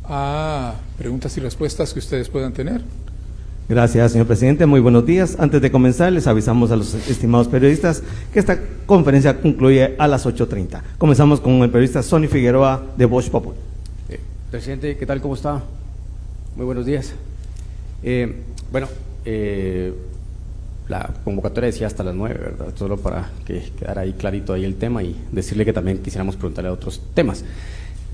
a preguntas y respuestas que ustedes puedan tener. Gracias, señor presidente. Muy buenos días. Antes de comenzar, les avisamos a los estimados periodistas que esta conferencia concluye a las 8:30. Comenzamos con el periodista Sonny Figueroa de Voz Populi. Presidente, ¿qué tal? ¿Cómo está? Muy buenos días. La convocatoria decía hasta las 9, ¿verdad? Solo para que quedara ahí clarito ahí el tema y decirle que también quisiéramos preguntarle a otros temas.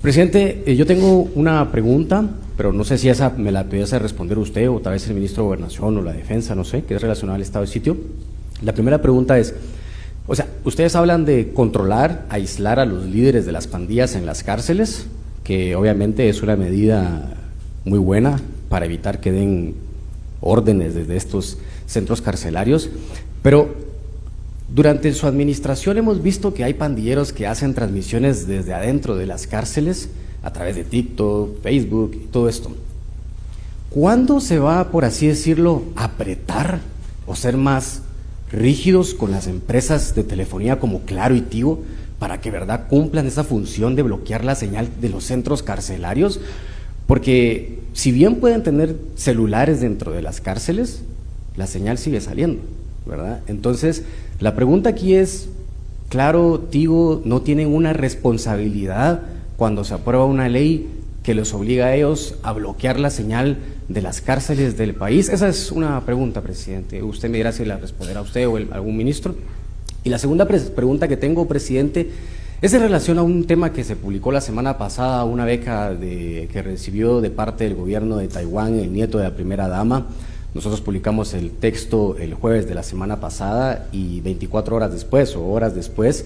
Presidente, yo tengo una pregunta, pero no sé si esa me la pudiese responder usted o tal vez el ministro de Gobernación o la Defensa, no sé, que es relacionada al estado de sitio. La primera pregunta es, o sea, ustedes hablan de controlar, aislar a los líderes de las pandillas en las cárceles, que obviamente es una medida muy buena para evitar que den órdenes desde estos centros carcelarios, pero durante su administración hemos visto que hay pandilleros que hacen transmisiones desde adentro de las cárceles a través de TikTok, Facebook y todo esto. ¿Cuándo se va, por así decirlo, apretar o ser más rígidos con las empresas de telefonía como Claro y Tigo para que verdad cumplan esa función de bloquear la señal de los centros carcelarios? Porque si bien pueden tener celulares dentro de las cárceles, la señal sigue saliendo, ¿verdad? Entonces, la pregunta aquí es, Claro, Tigo no tienen una responsabilidad cuando se aprueba una ley que les obliga a ellos a bloquear la señal de las cárceles del país. Esa es una pregunta, presidente. Usted me dirá si la responderá usted o algún ministro. Y la segunda pregunta que tengo, presidente, es en relación a un tema que se publicó la semana pasada, una beca que recibió de parte del gobierno de Taiwán el nieto de la primera dama. Nosotros publicamos el texto el jueves de la semana pasada y 24 horas después o horas después,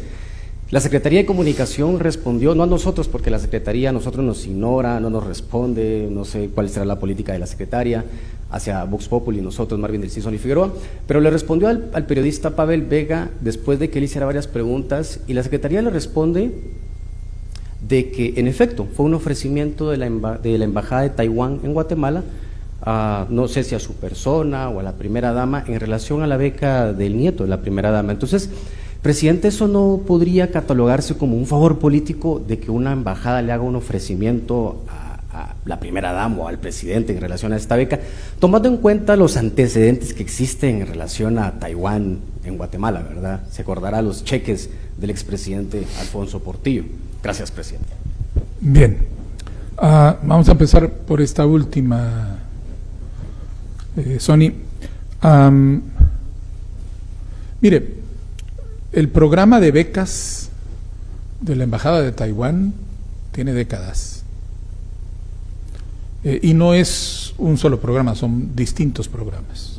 la Secretaría de Comunicación respondió, no a nosotros, porque la Secretaría a nosotros nos ignora, no nos responde, no sé cuál será la política de la Secretaría hacia Vox Populi y nosotros, Marvin del Cizón y Figueroa, pero le respondió al periodista Pavel Vega después de que él hiciera varias preguntas y la Secretaría le responde de que en efecto fue un ofrecimiento de la Embajada de Taiwán en Guatemala, no sé si a su persona o a la primera dama en relación a la beca del nieto de la primera dama. Entonces, presidente, ¿eso no podría catalogarse como un favor político de que una embajada le haga un ofrecimiento a la primera dama o al presidente en relación a esta beca, tomando en cuenta los antecedentes que existen en relación a Taiwán en Guatemala, ¿verdad? Se acordará los cheques del expresidente Alfonso Portillo. Gracias, presidente. Bien, vamos a empezar por esta última, Sonny. Mire, el programa de becas de la Embajada de Taiwán tiene décadas. Y no es un solo programa, son distintos programas.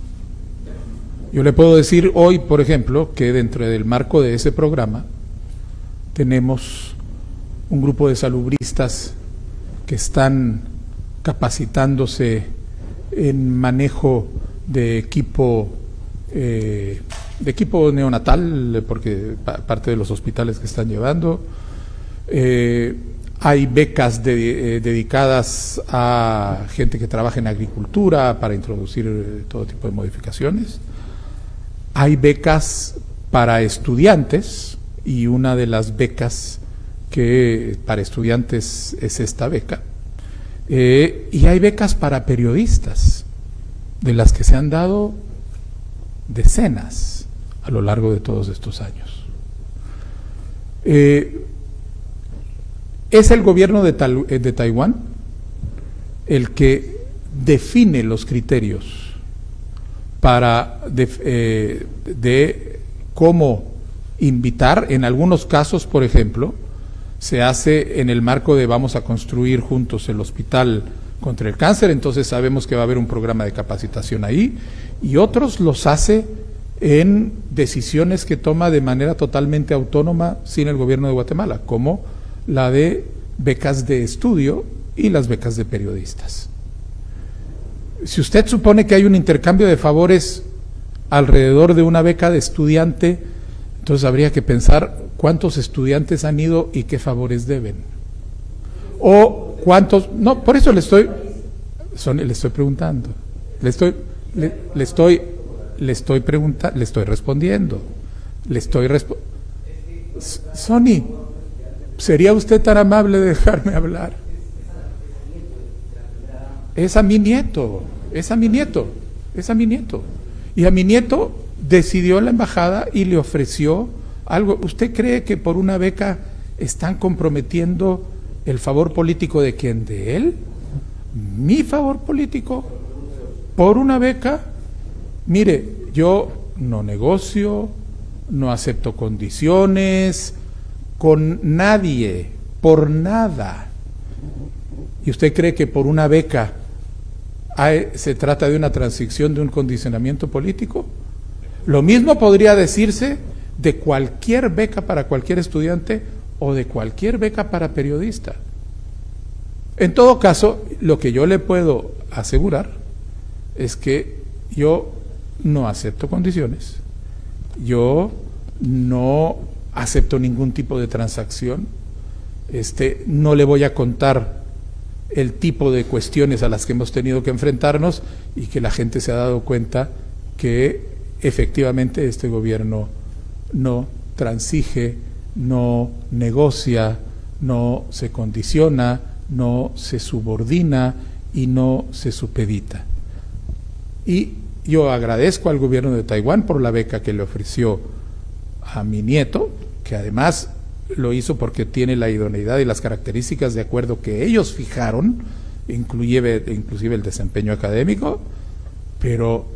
Yo le puedo decir hoy, por ejemplo, que dentro del marco de ese programa tenemos un grupo de salubristas que están capacitándose en manejo de equipo neonatal, porque parte de los hospitales que están llevando. Hay becas dedicadas a gente que trabaja en agricultura para introducir todo tipo de modificaciones. Hay becas para estudiantes y una de las becas que para estudiantes es esta beca. Y hay becas para periodistas, de las que se han dado decenas a lo largo de todos estos años. Es el gobierno de Taiwán el que define los criterios para de cómo invitar. En algunos casos, por ejemplo, se hace en el marco de vamos a construir juntos el hospital contra el cáncer, entonces sabemos que va a haber un programa de capacitación ahí, y otros los hace en decisiones que toma de manera totalmente autónoma sin el gobierno de Guatemala, como la de becas de estudio y las becas de periodistas. Si usted supone que hay un intercambio de favores alrededor de una beca de estudiante, entonces habría que pensar cuántos estudiantes han ido y qué favores deben. O cuántos, no, por eso le estoy preguntando, le estoy respondiendo, Sonny, ¿sería usted tan amable de dejarme hablar? Es a mi nieto. Y a mi nieto decidió la embajada y le ofreció algo. ¿Usted cree que por una beca están comprometiendo el favor político de quién? ¿De él? ¿Mi favor político? ¿Por una beca? Mire, yo no negocio, no acepto condiciones con nadie, por nada. ¿Y usted cree que por una beca se trata de una transición, de un condicionamiento político? Lo mismo podría decirse de cualquier beca para cualquier estudiante o de cualquier beca para periodista. En todo caso, lo que yo le puedo asegurar es que yo no acepto condiciones, yo no acepto ningún tipo de transacción, no le voy a contar el tipo de cuestiones a las que hemos tenido que enfrentarnos y que la gente se ha dado cuenta que efectivamente este gobierno no transige, no negocia, no se condiciona, no se subordina y no se supedita. Y yo agradezco al gobierno de Taiwán por la beca que le ofreció a mi nieto, que además lo hizo porque tiene la idoneidad y las características de acuerdo que ellos fijaron, inclusive el desempeño académico, pero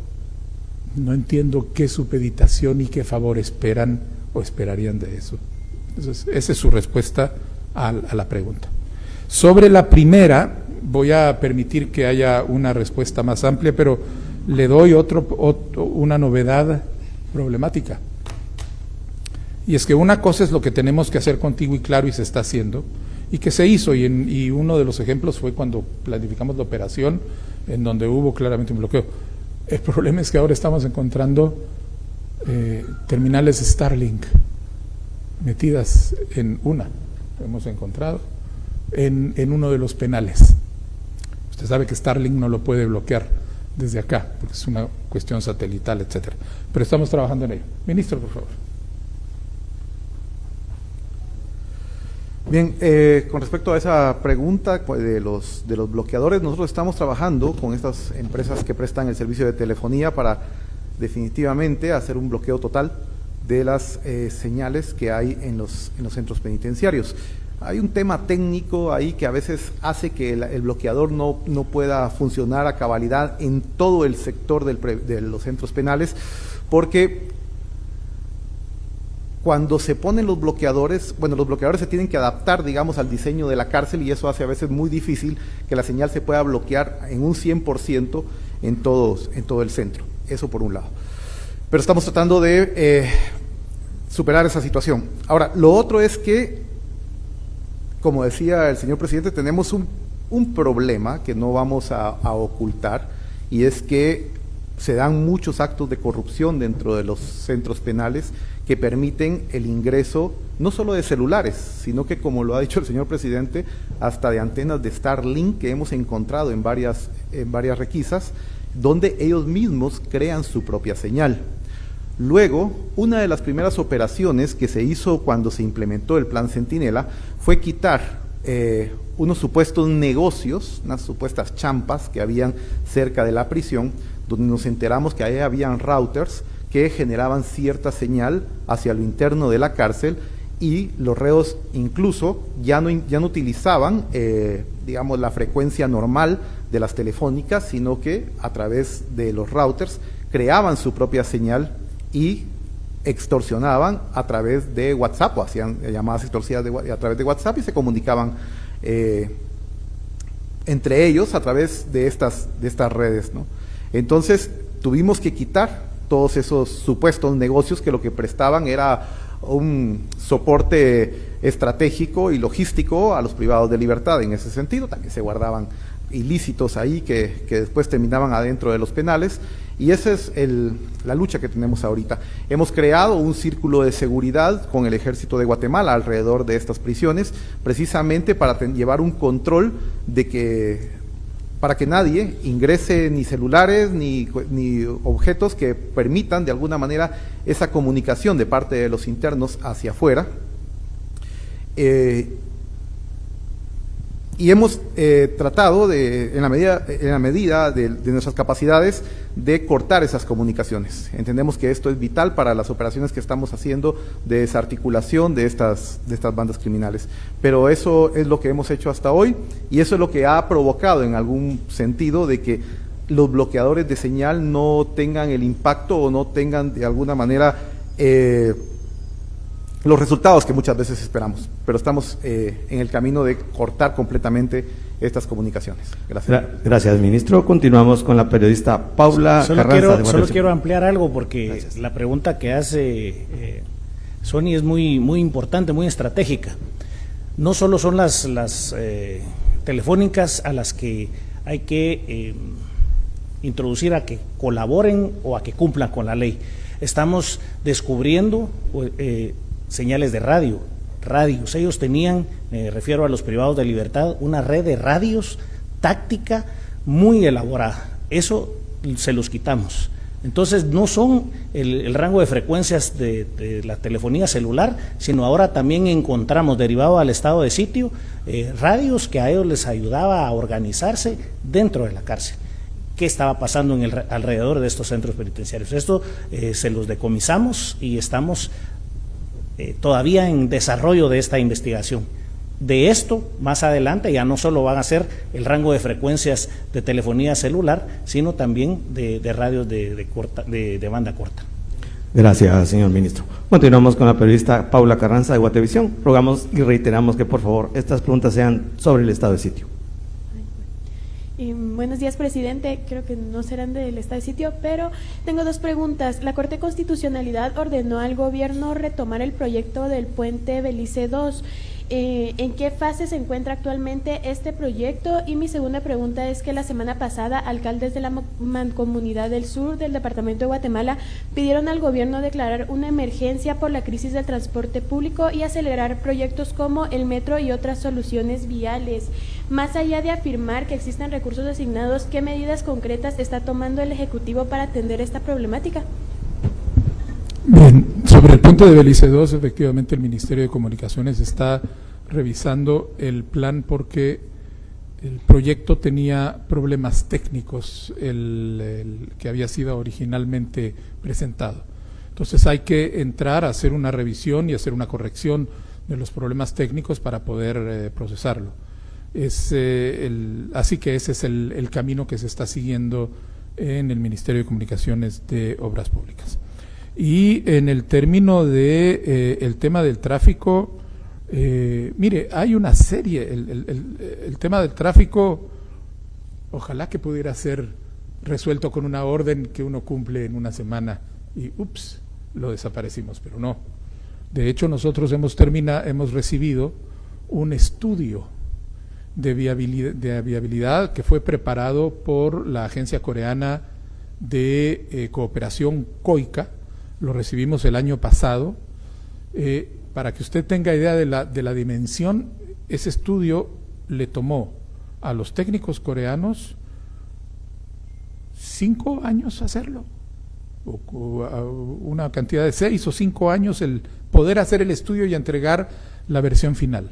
no entiendo qué supeditación y qué favor esperan o esperarían de eso. Entonces, esa es su respuesta a la pregunta. Sobre la primera, voy a permitir que haya una respuesta más amplia, pero le doy una novedad problemática. Y es que una cosa es lo que tenemos que hacer contigo y claro, y se está haciendo, y que se hizo, y uno de los ejemplos fue cuando planificamos la operación, en donde hubo claramente un bloqueo. El problema es que ahora estamos encontrando terminales Starlink metidas hemos encontrado en uno de los penales. Usted sabe que Starlink no lo puede bloquear desde acá, porque es una cuestión satelital, etcétera. Pero estamos trabajando en ello. Ministro, por favor. Bien, con respecto a esa pregunta de los bloqueadores, nosotros estamos trabajando con estas empresas que prestan el servicio de telefonía para definitivamente hacer un bloqueo total de las señales que hay en los centros penitenciarios. Hay un tema técnico ahí que a veces hace que el bloqueador no pueda funcionar a cabalidad en todo el sector de los centros penales, porque cuando se ponen los bloqueadores se tienen que adaptar, digamos, al diseño de la cárcel, y eso hace a veces muy difícil que la señal se pueda bloquear en un 100% en todo el centro. Eso por un lado. Pero estamos tratando de superar esa situación. Ahora, lo otro es que, como decía el señor presidente, tenemos un problema que no vamos a ocultar, y es que se dan muchos actos de corrupción dentro de los centros penales que permiten el ingreso no solo de celulares, sino que, como lo ha dicho el señor presidente, hasta de antenas de Starlink que hemos encontrado en varias requisas, donde ellos mismos crean su propia señal. Luego, una de las primeras operaciones que se hizo cuando se implementó el Plan Centinela fue quitar unos supuestos negocios, unas supuestas champas que habían cerca de la prisión, donde nos enteramos que ahí habían routers que generaban cierta señal hacia lo interno de la cárcel, y los reos incluso ya no utilizaban, digamos, la frecuencia normal de las telefónicas, sino que a través de los routers creaban su propia señal y extorsionaban a través de WhatsApp, o hacían llamadas extorsivas a través de WhatsApp, y se comunicaban entre ellos a través de estas redes, ¿no? Entonces tuvimos que quitar todos esos supuestos negocios que lo que prestaban era un soporte estratégico y logístico a los privados de libertad. En ese sentido también se guardaban ilícitos ahí que después terminaban adentro de los penales, y esa es la lucha que tenemos ahorita. Hemos creado un círculo de seguridad con el Ejército de Guatemala alrededor de estas prisiones, precisamente para llevar un control para que nadie ingrese ni celulares ni objetos que permitan de alguna manera esa comunicación de parte de los internos hacia afuera. Y hemos tratado en la medida de nuestras capacidades de cortar esas comunicaciones. Entendemos que esto es vital para las operaciones que estamos haciendo de desarticulación de estas bandas criminales. Pero eso es lo que hemos hecho hasta hoy y eso es lo que ha provocado en algún sentido de que los bloqueadores de señal no tengan el impacto o no tengan de alguna manera los resultados que muchas veces esperamos, pero estamos en el camino de cortar completamente estas comunicaciones. Gracias. Gracias, ministro. Continuamos con la periodista Paula Carranza. Solo quiero ampliar algo porque gracias. La pregunta que hace Sony es muy importante, muy estratégica. No solo son las telefónicas a las que hay que introducir a que colaboren o a que cumplan con la ley. Estamos descubriendo señales de radios. Ellos tenían, me refiero a los privados de libertad, una red de radios táctica muy elaborada. Eso se los quitamos. Entonces no son el rango de frecuencias de la telefonía celular, sino ahora también encontramos, derivado al estado de sitio, radios que a ellos les ayudaba a organizarse dentro de la cárcel. ¿Qué estaba pasando alrededor de estos centros penitenciarios? Esto se los decomisamos y estamos todavía en desarrollo de esta investigación. De esto, más adelante, ya no solo van a ser el rango de frecuencias de telefonía celular, sino también de radios de banda corta. Gracias, señor ministro. Continuamos con la periodista Paula Carranza de Guatevisión. Rogamos y reiteramos que, por favor, estas preguntas sean sobre el estado de sitio. Buenos días, presidente. Creo que no serán del estado de sitio, pero tengo dos preguntas. La Corte de Constitucionalidad ordenó al gobierno retomar el proyecto del puente Belice II. ¿En qué fase se encuentra actualmente este proyecto? Y mi segunda pregunta es que la semana pasada alcaldes de la Mancomunidad del Sur del departamento de Guatemala pidieron al gobierno declarar una emergencia por la crisis del transporte público y acelerar proyectos como el metro y otras soluciones viales. Más allá de afirmar que existen recursos asignados, ¿qué medidas concretas está tomando el Ejecutivo para atender esta problemática? Bien, sobre el punto de Belice II, efectivamente el Ministerio de Comunicaciones está revisando el plan porque el proyecto tenía problemas técnicos, el que había sido originalmente presentado. Entonces hay que entrar a hacer una revisión y hacer una corrección de los problemas técnicos para poder procesarlo. Así que ese es el camino que se está siguiendo en el Ministerio de Comunicaciones de Obras Públicas. Y en el término de el tema del tráfico, mire, hay una serie, el tema del tráfico, ojalá que pudiera ser resuelto con una orden que uno cumple en una semana y ups, lo desaparecimos, pero no. De hecho, nosotros hemos recibido un estudio de viabilidad que fue preparado por la agencia coreana de cooperación COICA. Lo recibimos el año pasado. Para que usted tenga idea de la dimensión, ese estudio le tomó a los técnicos coreanos 5 años hacerlo, una cantidad de 6 o 5 años el poder hacer el estudio y entregar la versión final.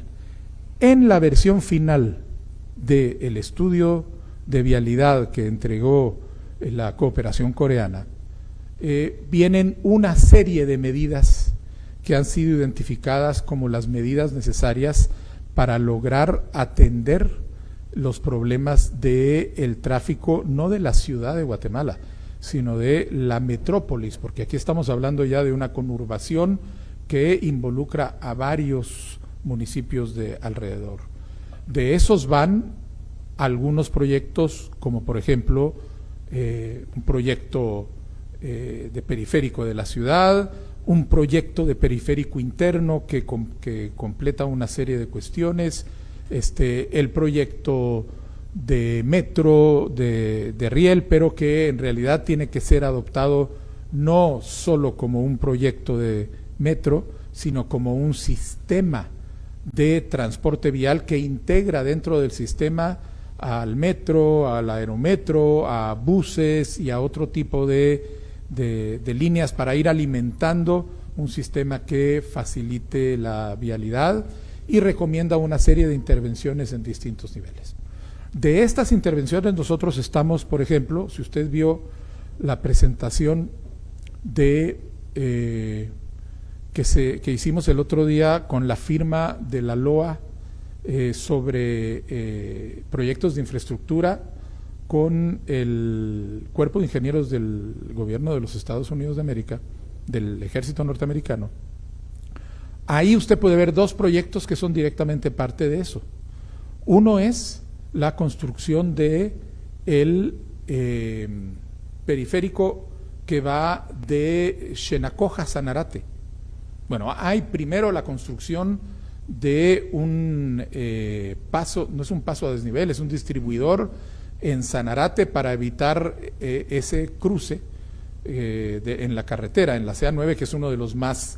En la versión final del estudio de vialidad que entregó la cooperación coreana, vienen una serie de medidas que han sido identificadas como las medidas necesarias para lograr atender los problemas del tráfico, no de la ciudad de Guatemala, sino de la metrópolis, porque aquí estamos hablando ya de una conurbación que involucra a varios municipios de alrededor. De esos van algunos proyectos, como por ejemplo un proyecto de periférico de la ciudad, un proyecto de periférico interno que completa una serie de cuestiones, el proyecto de metro de riel, pero que en realidad tiene que ser adoptado no solo como un proyecto de metro, sino como un sistema de transporte vial que integra dentro del sistema al metro, al aerometro, a buses y a otro tipo de líneas para ir alimentando un sistema que facilite la vialidad y recomienda una serie de intervenciones en distintos niveles. De estas intervenciones nosotros estamos, por ejemplo, si usted vio la presentación de que hicimos el otro día con la firma de la LOA sobre proyectos de infraestructura con el Cuerpo de Ingenieros del Gobierno de los Estados Unidos de América, del Ejército Norteamericano. Ahí usted puede ver dos proyectos que son directamente parte de eso. Uno es la construcción de el periférico que va de Xenacoja a Sanarate. Bueno, hay primero la construcción de un paso, no es un paso a desnivel, es un distribuidor en Sanarate para evitar ese cruce en la carretera, en la CA9, que es uno de los más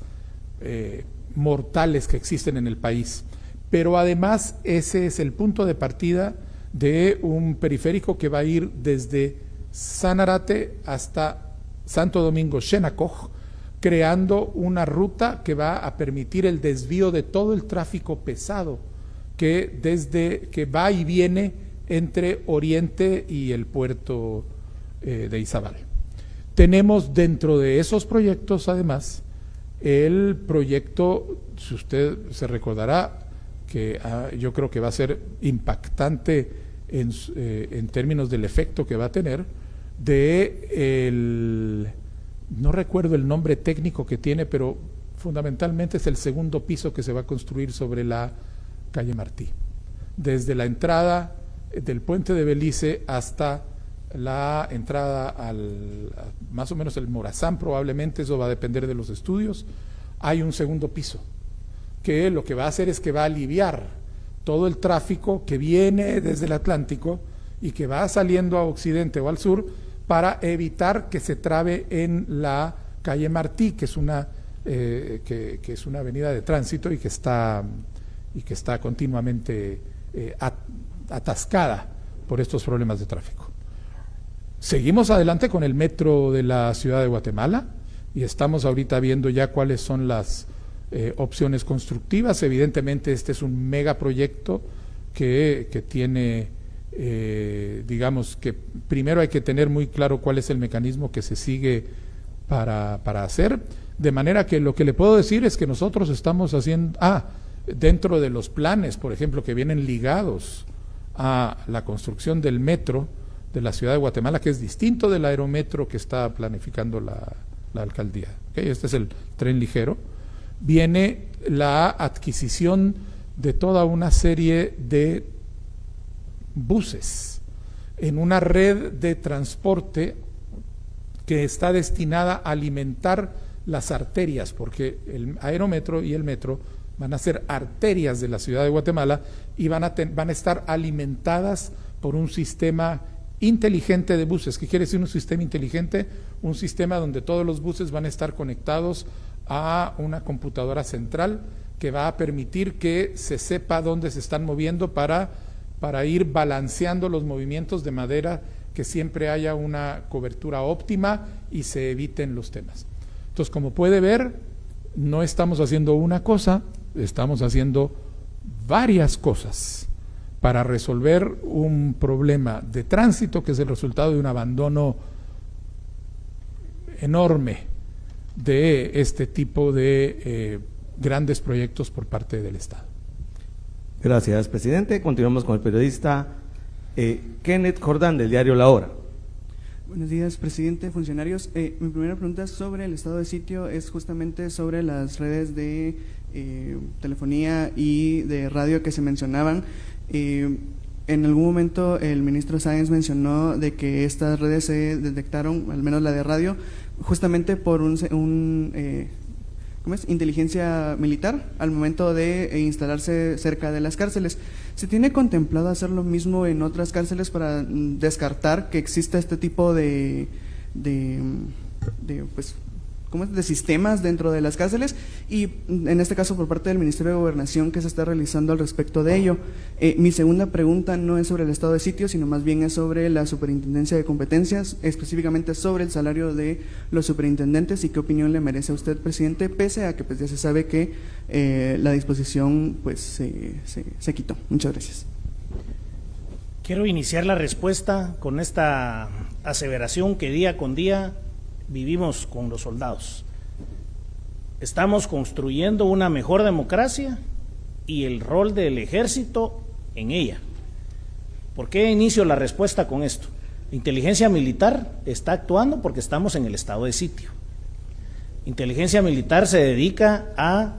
mortales que existen en el país. Pero además ese es el punto de partida de un periférico que va a ir desde Sanarate hasta Santo Domingo Xenacoj, creando una ruta que va a permitir el desvío de todo el tráfico pesado que va y viene entre Oriente y el puerto de Izabal. Tenemos dentro de esos proyectos, además, el proyecto, si usted se recordará, que yo creo que va a ser impactante en términos del efecto que va a tener, no recuerdo el nombre técnico que tiene, pero fundamentalmente es el segundo piso que se va a construir sobre la calle Martí, desde la entrada del puente de Belice hasta la entrada más o menos el Morazán, probablemente, eso va a depender de los estudios. Hay un segundo piso que lo que va a hacer es que va a aliviar todo el tráfico que viene desde el Atlántico y que va saliendo a occidente o al sur para evitar que se trabe en la calle Martí, que es una avenida de tránsito y que está continuamente atascada por estos problemas de tráfico. Seguimos adelante con el metro de la ciudad de Guatemala y estamos ahorita viendo ya cuáles son las opciones constructivas. Evidentemente este es un megaproyecto que tiene, digamos que primero hay que tener muy claro cuál es el mecanismo que se sigue para hacer, de manera que lo que le puedo decir es que nosotros estamos haciendo, dentro de los planes, por ejemplo, que vienen ligados a la construcción del metro de la ciudad de Guatemala, que es distinto del aerometro que está planificando la alcaldía. ¿Okay? Este es el tren ligero. Viene la adquisición de toda una serie de buses en una red de transporte que está destinada a alimentar las arterias, porque el aerometro y el metro van a ser arterias de la ciudad de Guatemala y van a estar alimentadas por un sistema inteligente de buses. ¿Qué quiere decir un sistema inteligente? Un sistema donde todos los buses van a estar conectados a una computadora central que va a permitir que se sepa dónde se están moviendo para ir balanceando los movimientos de manera que siempre haya una cobertura óptima y se eviten los temas. Entonces, como puede ver, no estamos haciendo una cosa, estamos haciendo varias cosas para resolver un problema de tránsito que es el resultado de un abandono enorme de este tipo de grandes proyectos por parte del Estado. Gracias, presidente. Continuamos con el periodista Kenneth Jordán, del diario La Hora. Buenos días, presidente, funcionarios. Mi primera pregunta sobre el estado de sitio es justamente sobre las redes de telefonía y de radio que se mencionaban. En algún momento el ministro Sáenz mencionó de que estas redes se detectaron, al menos la de radio, justamente por inteligencia militar al momento de instalarse cerca de las cárceles. ¿Se tiene contemplado hacer lo mismo en otras cárceles para descartar que exista este tipo de de sistemas dentro de las cárceles, y en este caso por parte del Ministerio de Gobernación, que se está realizando al respecto de ello. Mi segunda pregunta no es sobre el estado de sitio, sino más bien es sobre la Superintendencia de Competencias, específicamente sobre el salario de los superintendentes, y qué opinión le merece a usted, presidente, pese a que pues ya se sabe que la disposición pues se quitó. Muchas gracias. Quiero iniciar la respuesta con esta aseveración que día con día vivimos con los soldados. Estamos construyendo una mejor democracia y el rol del ejército en ella. ¿Por qué inicio la respuesta con esto? La inteligencia militar está actuando porque estamos en el estado de sitio. Inteligencia militar se dedica a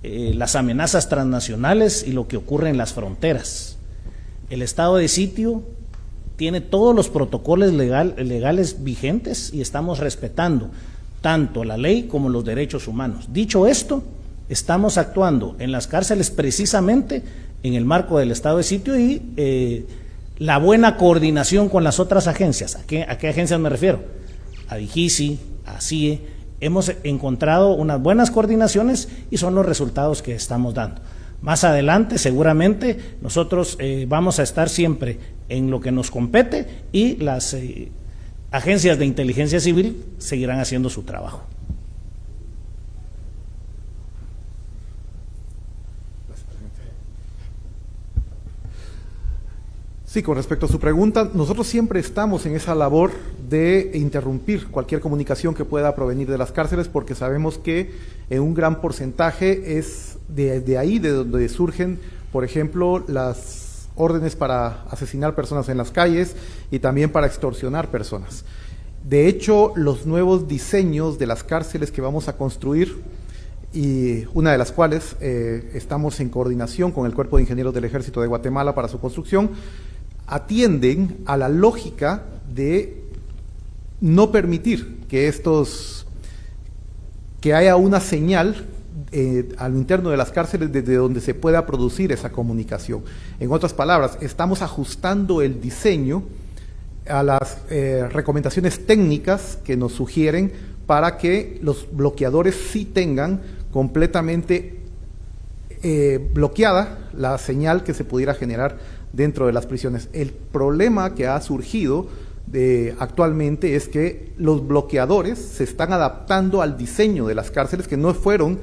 las amenazas transnacionales y lo que ocurre en las fronteras. El estado de sitio tiene todos los protocolos legales vigentes y estamos respetando tanto la ley como los derechos humanos. Dicho esto, estamos actuando en las cárceles precisamente en el marco del estado de sitio y la buena coordinación con las otras agencias. ¿A qué agencias me refiero? A DIGISI, a CIE. Hemos encontrado unas buenas coordinaciones y son los resultados que estamos dando. Más adelante, seguramente, nosotros vamos a estar siempre en lo que nos compete y las agencias de inteligencia civil seguirán haciendo su trabajo. Sí, con respecto a su pregunta, nosotros siempre estamos en esa labor de interrumpir cualquier comunicación que pueda provenir de las cárceles, porque sabemos que en un gran porcentaje es de ahí de donde surgen, por ejemplo, las órdenes para asesinar personas en las calles y también para extorsionar personas. De hecho, los nuevos diseños de las cárceles que vamos a construir, y una de las cuales estamos en coordinación con el Cuerpo de Ingenieros del Ejército de Guatemala para su construcción, atienden a la lógica de no permitir que haya una señal al interno de las cárceles desde donde se pueda producir esa comunicación. En otras palabras, estamos ajustando el diseño a las recomendaciones técnicas que nos sugieren para que los bloqueadores sí tengan completamente bloqueada la señal que se pudiera generar dentro de las prisiones. El problema que ha surgido actualmente es que los bloqueadores se están adaptando al diseño de las cárceles que no fueron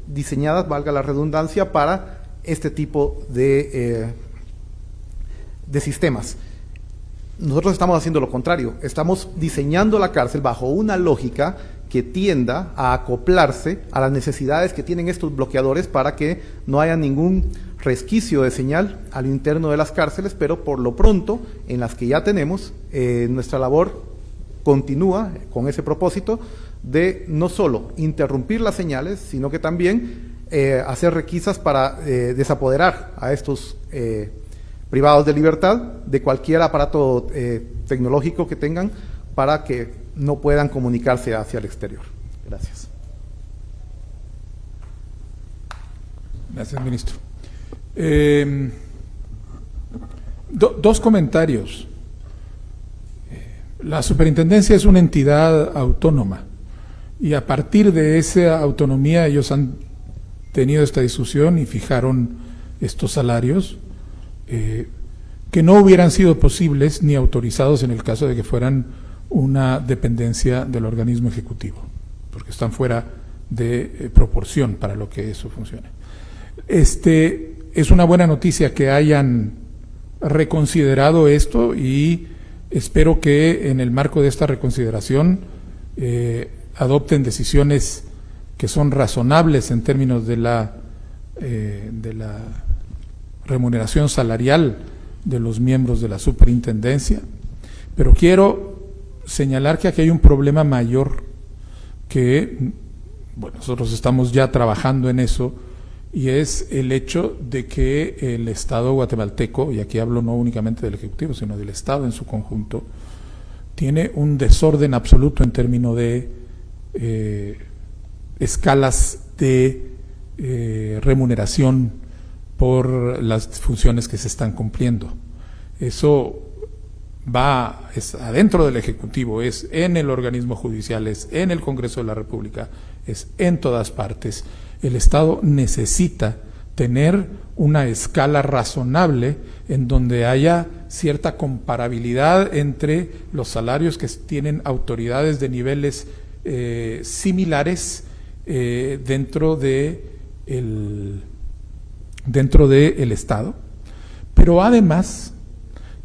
diseñadas, valga la redundancia, para este tipo de sistemas. Nosotros estamos haciendo lo contrario, estamos diseñando la cárcel bajo una lógica que tienda a acoplarse a las necesidades que tienen estos bloqueadores para que no haya ningún resquicio de señal al interno de las cárceles, pero por lo pronto, en las que ya tenemos, nuestra labor continúa con ese propósito de no solo interrumpir las señales, sino que también hacer requisas para desapoderar a estos privados de libertad de cualquier aparato tecnológico que tengan para que no puedan comunicarse hacia el exterior. Gracias. Gracias, ministro. Dos comentarios. La superintendencia es una entidad autónoma y a partir de esa autonomía ellos han tenido esta discusión y fijaron estos salarios que no hubieran sido posibles ni autorizados en el caso de que fueran una dependencia del organismo ejecutivo, porque están fuera de proporción para lo que eso funcione. Es una buena noticia que hayan reconsiderado esto y espero que en el marco de esta reconsideración adopten decisiones que son razonables en términos de la remuneración salarial de los miembros de la superintendencia, pero quiero señalar que aquí hay un problema mayor que, bueno, nosotros estamos ya trabajando en eso, y es el hecho de que el Estado guatemalteco, y aquí hablo no únicamente del Ejecutivo, sino del Estado en su conjunto, tiene un desorden absoluto en términos de escalas de remuneración por las funciones que se están cumpliendo. Eso es adentro del Ejecutivo, es en el organismo judicial, es en el Congreso de la República, es en todas partes. El Estado necesita tener una escala razonable en donde haya cierta comparabilidad entre los salarios que tienen autoridades de niveles similares dentro de el Estado, pero además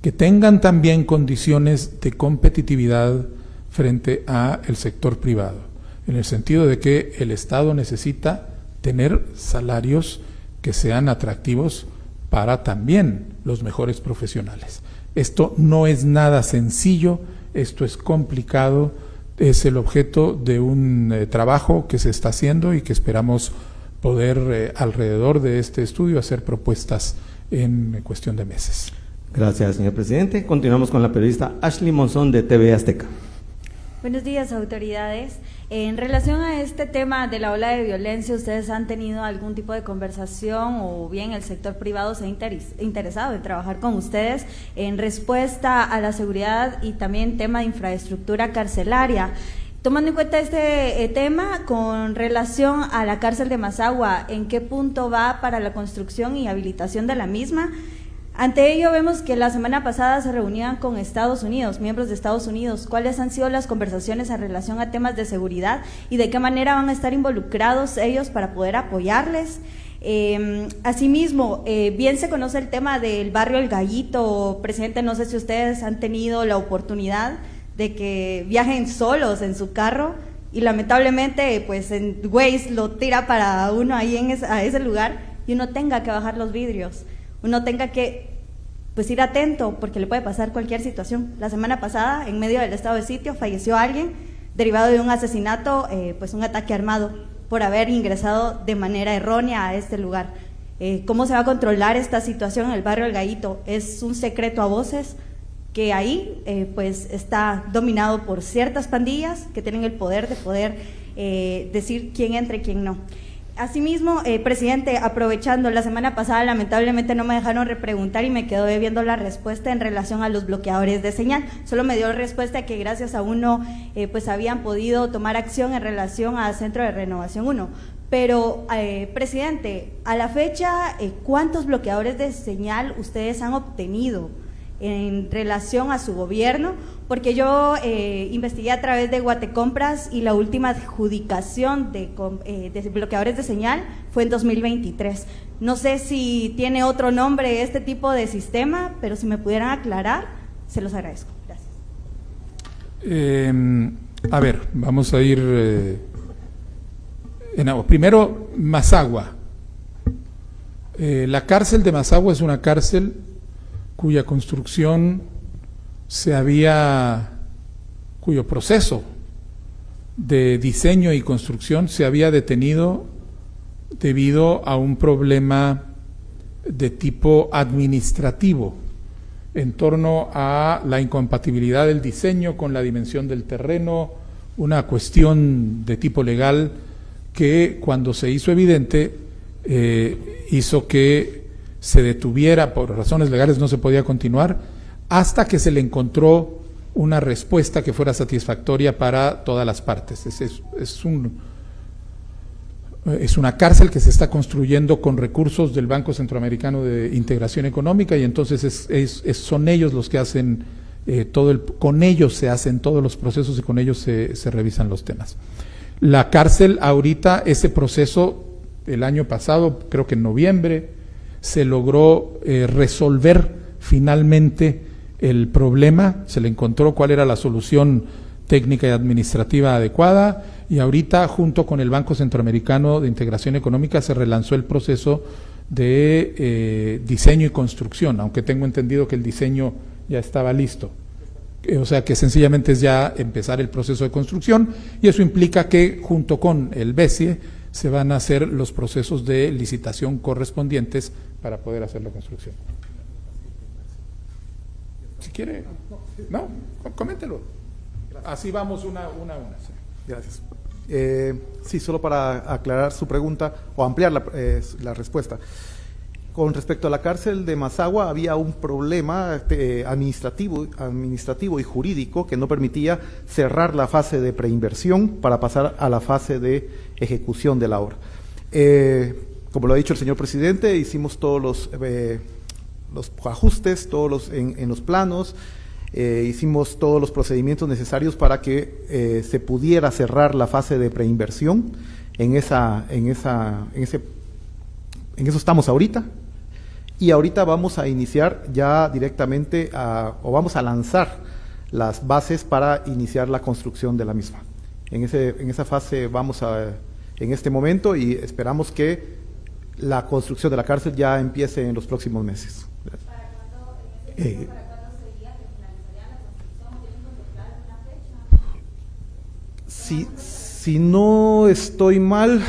que tengan también condiciones de competitividad frente al sector privado, en el sentido de que el Estado necesita tener salarios que sean atractivos para también los mejores profesionales. Esto no es nada sencillo, esto es complicado, es el objeto de un trabajo que se está haciendo y que esperamos poder alrededor de este estudio hacer propuestas en cuestión de meses. Gracias, señor presidente. Continuamos con la periodista Ashley Monzón de TV Azteca. Buenos días, autoridades. En relación a este tema de la ola de violencia, ¿ustedes han tenido algún tipo de conversación o bien el sector privado se ha interesado en trabajar con ustedes en respuesta a la seguridad y también tema de infraestructura carcelaria? Tomando en cuenta este tema con relación a la cárcel de Mazagua, ¿en qué punto va para la construcción y habilitación de la misma? Ante ello vemos que la semana pasada se reunían con Estados Unidos, miembros de Estados Unidos. ¿Cuáles han sido las conversaciones en relación a temas de seguridad y de qué manera van a estar involucrados ellos para poder apoyarles? Asimismo, bien se conoce el tema del barrio El Gallito. Presidente, no sé si ustedes han tenido la oportunidad de que viajen solos en su carro y lamentablemente pues en Waze lo tira para uno ahí a ese lugar y uno tenga que bajar los vidrios, uno tenga que pues ir atento porque le puede pasar cualquier situación. La semana pasada, en medio del estado de sitio, falleció alguien derivado de un asesinato, pues un ataque armado por haber ingresado de manera errónea a este lugar. ¿Cómo se va a controlar esta situación en el barrio El Gallito? Es un secreto a voces que ahí pues está dominado por ciertas pandillas que tienen el poder de poder decir quién entra y quién no. Asimismo, presidente, aprovechando, la semana pasada lamentablemente no me dejaron repreguntar y me quedo viendo la respuesta en relación a los bloqueadores de señal. Solo me dio respuesta que gracias a uno pues habían podido tomar acción en relación al Centro de Renovación 1. Pero, presidente, a la fecha, ¿cuántos bloqueadores de señal ustedes han obtenido en relación a su gobierno? Porque yo investigué a través de Guatecompras y la última adjudicación de bloqueadores de señal fue en 2023. No sé si tiene otro nombre este tipo de sistema, pero si me pudieran aclarar, se los agradezco. Gracias. A ver, vamos a ir primero, Mazagua. La cárcel de Mazagua es una cárcel cuya construcción cuyo proceso de diseño y construcción se había detenido debido a un problema de tipo administrativo en torno a la incompatibilidad del diseño con la dimensión del terreno, una cuestión de tipo legal que cuando se hizo evidente hizo que se detuviera, por razones legales no se podía continuar, hasta que se le encontró una respuesta que fuera satisfactoria para todas las partes. Es una cárcel que se está construyendo con recursos del Banco Centroamericano de Integración Económica y entonces son ellos los que hacen con ellos se hacen todos los procesos y con ellos se revisan los temas. La cárcel ahorita, ese proceso el año pasado, creo que en noviembre, se logró resolver finalmente el problema, se le encontró cuál era la solución técnica y administrativa adecuada y ahorita junto con el Banco Centroamericano de Integración Económica se relanzó el proceso de diseño y construcción, aunque tengo entendido que el diseño ya estaba listo. O sea que sencillamente es ya empezar el proceso de construcción y eso implica que junto con el BESIE se van a hacer los procesos de licitación correspondientes para poder hacer la construcción. Si quiere, no, coméntelo. Así vamos una. Gracias. Sí, solo para aclarar su pregunta o ampliar la respuesta. Con respecto a la cárcel de Mazagua, había un problema administrativo y jurídico que no permitía cerrar la fase de preinversión para pasar a la fase de ejecución de la obra. Como lo ha dicho el señor presidente, hicimos todos los ajustes, en los planos, hicimos todos los procedimientos necesarios para que se pudiera cerrar la fase de preinversión. En eso estamos ahorita. Y ahorita vamos a iniciar ya directamente vamos a lanzar las bases para iniciar la construcción de la misma. En esa fase vamos en este momento, y esperamos que la construcción de la cárcel ya empiece en los próximos meses. ¿Para cuándo sería que finalizaría la construcción? ¿Tienen contemplada alguna fecha? Si no estoy mal,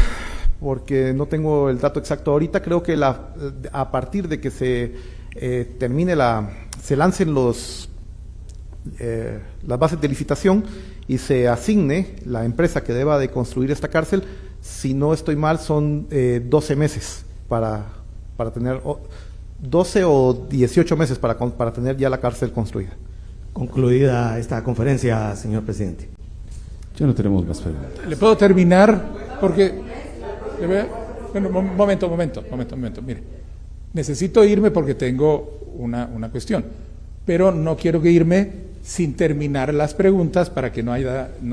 porque no tengo el dato exacto ahorita, creo que a partir de que se se lancen las bases de licitación y se asigne la empresa que deba de construir esta cárcel, si no estoy mal, son 12 meses para tener, 12 o 18 meses para tener ya la cárcel construida. Concluida esta conferencia, señor presidente. Ya no tenemos más preguntas. ¿Le puedo terminar? Porque, bueno, momento, mire, necesito irme porque tengo una cuestión, pero no quiero irme sin terminar las preguntas para que no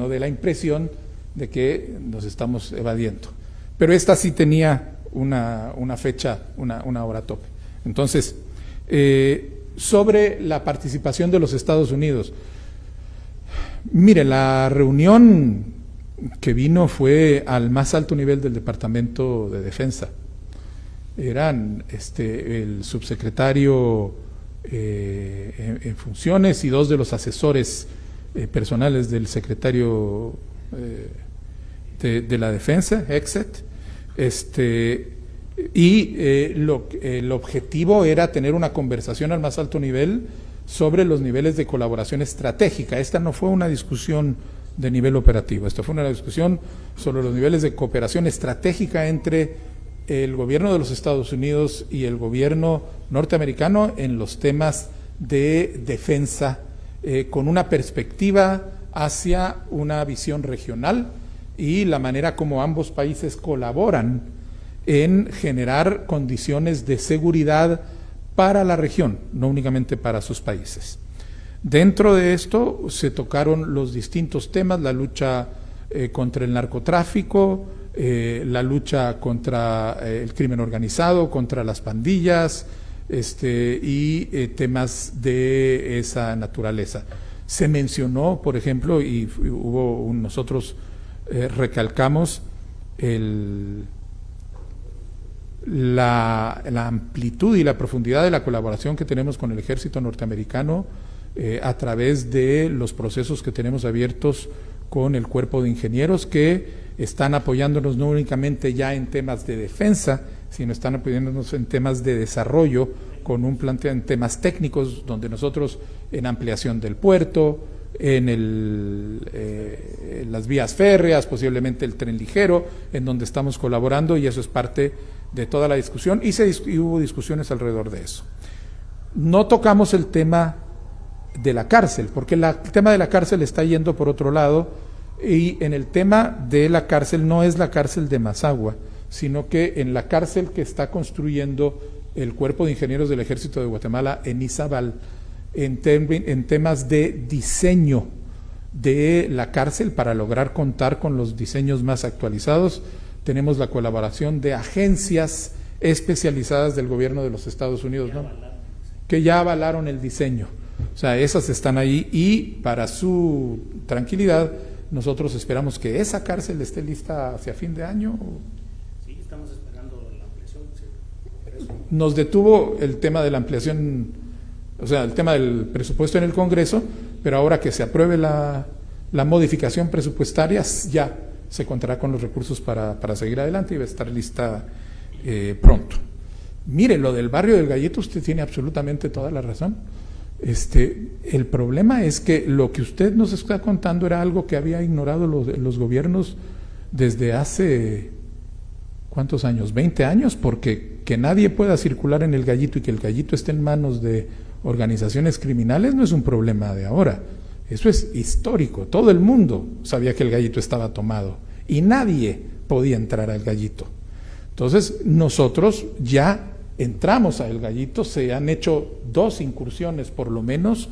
dé la impresión de que nos estamos evadiendo. Pero esta sí tenía una fecha, una hora tope. Entonces, sobre la participación de los Estados Unidos, mire, la reunión que vino fue al más alto nivel del Departamento de Defensa. Eran el subsecretario en funciones y dos de los asesores personales del secretario de la Defensa, Exet, y el objetivo era tener una conversación al más alto nivel sobre los niveles de colaboración estratégica. Esta no fue una discusión de nivel operativo, esta fue una discusión sobre los niveles de cooperación estratégica entre el gobierno de los Estados Unidos y el gobierno norteamericano en los temas de defensa, con una perspectiva hacia una visión regional y la manera como ambos países colaboran en generar condiciones de seguridad para la región, no únicamente para sus países. Dentro de esto se tocaron los distintos temas: la lucha contra el narcotráfico, la lucha contra el crimen organizado, contra las pandillas, y temas de esa naturaleza. Se mencionó, por ejemplo, y nosotros recalcamos la amplitud y la profundidad de la colaboración que tenemos con el ejército norteamericano a través de los procesos que tenemos abiertos con el cuerpo de ingenieros, que están apoyándonos no únicamente ya en temas de defensa, sino están apoyándonos en temas de desarrollo, con un planteo en temas técnicos, donde nosotros en ampliación del puerto, en las vías férreas, posiblemente el tren ligero, en donde estamos colaborando, y eso es parte de toda la discusión, y hubo discusiones alrededor de eso. No tocamos el tema de la cárcel, porque el tema de la cárcel está yendo por otro lado, y en el tema de la cárcel no es la cárcel de Mazagua, sino que en la cárcel que está construyendo el Cuerpo de Ingenieros del Ejército de Guatemala en Izabal, en temas de diseño de la cárcel, para lograr contar con los diseños más actualizados, tenemos la colaboración de agencias especializadas del gobierno de los Estados Unidos, ¿no?, que ya avalaron el diseño. O sea, esas están ahí, y para su tranquilidad, nosotros esperamos que esa cárcel esté lista hacia fin de año. Sí, estamos esperando la ampliación. Sí. Nos detuvo el tema de la ampliación, o sea, el tema del presupuesto en el Congreso, pero ahora que se apruebe la modificación presupuestaria, ya se contará con los recursos para seguir adelante, y va a estar lista pronto. Mire, lo del barrio del Gallito, usted tiene absolutamente toda la razón. El problema es que lo que usted nos está contando era algo que había ignorado los gobiernos desde hace, ¿cuántos años? 20 años, porque que nadie pueda circular en el Gallito y que el Gallito esté en manos de organizaciones criminales no es un problema de ahora. Eso es histórico. Todo el mundo sabía que el Gallito estaba tomado y nadie podía entrar al Gallito. Entonces, nosotros ya entramos a El Gallito, se han hecho 2 incursiones por lo menos,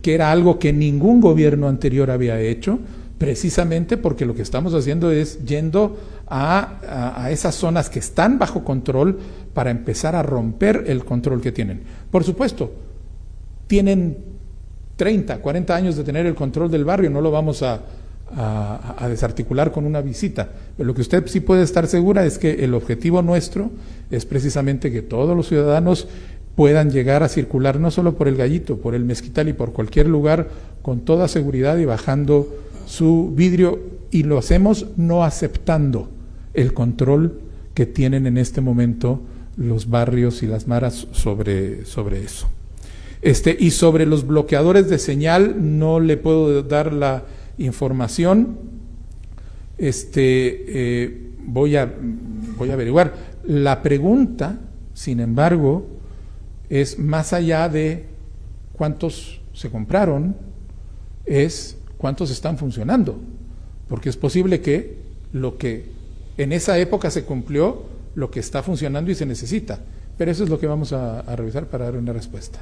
que era algo que ningún gobierno anterior había hecho, precisamente porque lo que estamos haciendo es yendo a esas zonas que están bajo control para empezar a romper el control que tienen. Por supuesto, tienen 30, 40 años de tener el control del barrio, no lo vamos a desarticular con una visita. Pero lo que usted sí puede estar segura es que el objetivo nuestro es precisamente que todos los ciudadanos puedan llegar a circular no solo por el Gallito, por el Mezquital y por cualquier lugar con toda seguridad y bajando su vidrio, y lo hacemos no aceptando el control que tienen en este momento los barrios y las maras sobre eso. Y sobre los bloqueadores de señal no le puedo dar la información. Voy a averiguar. La pregunta, sin embargo, es más allá de cuántos se compraron, es cuántos están funcionando, porque es posible que lo que en esa época se cumplió, lo que está funcionando y se necesita, pero eso es lo que vamos a revisar para dar una respuesta.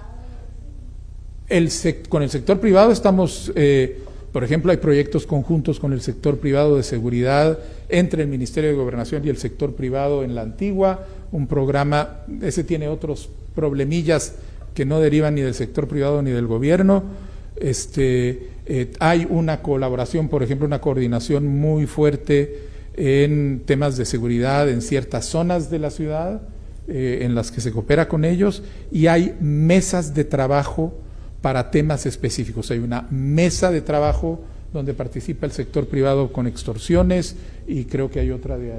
Con el sector privado estamos, por ejemplo, hay proyectos conjuntos con el sector privado de seguridad entre el Ministerio de Gobernación y el sector privado en la Antigua, un programa, ese tiene otros problemillas que no derivan ni del sector privado ni del gobierno. Hay una colaboración, por ejemplo, una coordinación muy fuerte en temas de seguridad en ciertas zonas de la ciudad, en las que se coopera con ellos, y hay mesas de trabajo para temas específicos. Hay una mesa de trabajo donde participa el sector privado con extorsiones, y creo que hay otra de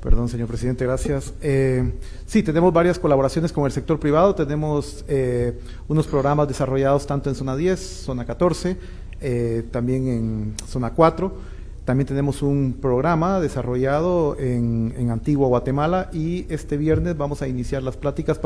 Perdón, señor presidente, gracias. Sí, tenemos varias colaboraciones con el sector privado, tenemos unos programas desarrollados tanto en zona 10, zona 14, también en zona 4. También tenemos un programa desarrollado en Antigua Guatemala, y este viernes vamos a iniciar las pláticas